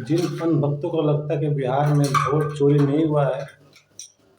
जिन अनभक्तों को लगता है कि बिहार में वोट चोरी नहीं हुआ है,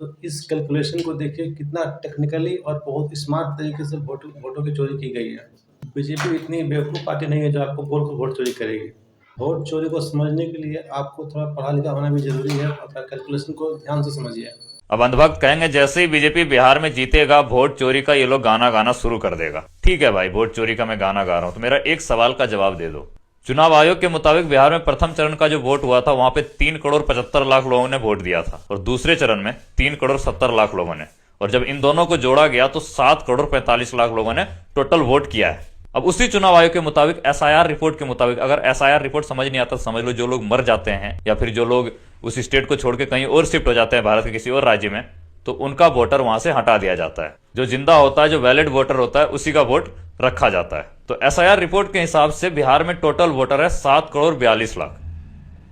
तो इस कैलकुलेशन को देखिए कितना टेक्निकली और बहुत स्मार्ट तरीके से वोटों की चोरी की गई है। बीजेपी इतनी बेवकूफ़ पार्टी नहीं है जो आपको बोल कर वोट चोरी करेगी। वोट चोरी को समझने के लिए आपको थोड़ा पढ़ा लिखा होना भी ज़रूरी है और कैलकुलेशन को ध्यान से समझिए। अब अंधभक्त कहेंगे जैसे ही बीजेपी बिहार में जीतेगा वोट चोरी का ये लोग गाना गाना शुरू कर देगा। ठीक है भाई, वोट चोरी का मैं गाना गा रहा हूं, तो मेरा एक सवाल का जवाब दे दो। चुनाव आयोग के मुताबिक बिहार में प्रथम चरण का जो वोट हुआ था वहां पे 3,75,00,000 लोगों ने वोट दिया था और दूसरे चरण में 3,70,00,000 लोगों ने, और जब इन दोनों को जोड़ा गया तो 7,45,00,000 लोगों ने टोटल वोट किया है। अब उसी चुनाव आयोग के मुताबिक एसआईआर रिपोर्ट के मुताबिक, अगर एसआईआर रिपोर्ट समझ नहीं आता समझ लो जो लोग मर जाते हैं या फिर जो लोग उस स्टेट को छोड़ के कहीं और शिफ्ट हो जाते हैं भारत के किसी और राज्य में, तो उनका वोटर वहां से हटा दिया जाता है। जो जिंदा होता है, जो वैलिड वोटर होता है, उसी का वोट रखा जाता है। तो एसआईआर रिपोर्ट के हिसाब से बिहार में टोटल वोटर है 7,42,00,000।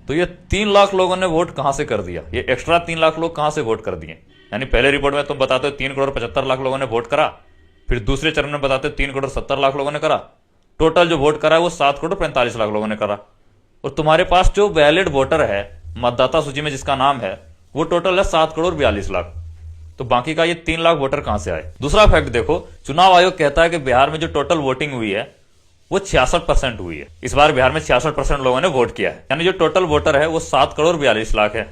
तो ये 3 लाख लोगों ने वोट कहां से कर दिया? ये एक्स्ट्रा 3 लाख लोग कहां से वोट कर दिए? यानी पहले रिपोर्ट में तुम बताते हो 3,75,00,000 लोगों ने वोट करा, फिर दूसरे चरण में बताते हो 3,70,00,000 लोगों ने करा, टोटल जो वोट करा है वो 7,45,00,000 लोगों ने करा। और तुम्हारे पास जो वैलिड वोटर है मतदाता सूची में जिसका नाम है वो टोटल है 7,42,00,000। तो बाकी का ये 3 लाख वोटर कहां से आए? दूसरा फैक्ट देखो, चुनाव आयोग कहता है कि बिहार में जो टोटल वोटिंग हुई है वो 66% हुई है। इस बार बिहार में 66% लोगों ने वोट किया है, यानी जो टोटल वोटर है वो 7,42,00,000 है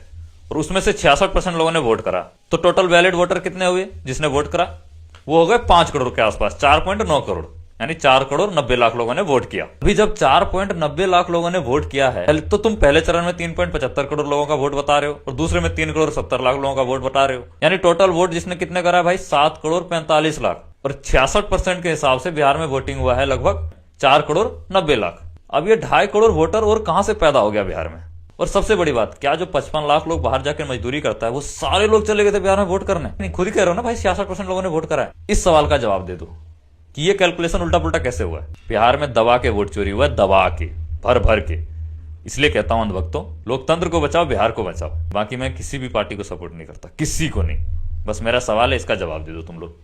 और उसमें से 66% लोगों ने वोट करा। तो टोटल वैलिड वोटर कितने हुए जिसने वोट करा? वो हो गए 5 करोड़ के आसपास, 4.9 करोड़, यानी 4,90,00,000 लोगों ने वोट किया। अभी जब 4.90 लोगों ने वोट किया है तो तुम पहले चरण में 3.75 करोड़ लोगों का वोट बता रहे हो और दूसरे में 3,70,00,000 लोगों का वोट बता रहे हो, यानी टोटल वोट जिसने कितने करा भाई? 7,45,00,000। और 66% के हिसाब से बिहार में वोटिंग हुआ है लगभग 4,90,00,000। अब ये 2.5 करोड़ वोटर और कहां से पैदा हो गया बिहार में? और सबसे बड़ी बात, क्या जो 55 लाख लोग बाहर जाकर मजदूरी करता है वो सारे लोग चले गए थे बिहार में वोट करने? नहीं, खुद ही कह रहे हो ना भाई 66% लोगों ने वोट करा है। इस सवाल का जवाब दे दो कि ये कैलकुलेशन उल्टा पुल्टा कैसे हुआ है? बिहार में दबा के वोट चोरी हुआ है, दबा के, भर भर के। इसलिए कहता हूं अंधभक्तों, लोकतंत्र को बचाओ, बिहार को बचाओ। बाकी मैं किसी भी पार्टी को सपोर्ट नहीं करता, किसी को नहीं। बस मेरा सवाल है, इसका जवाब दे दो तुम लोग।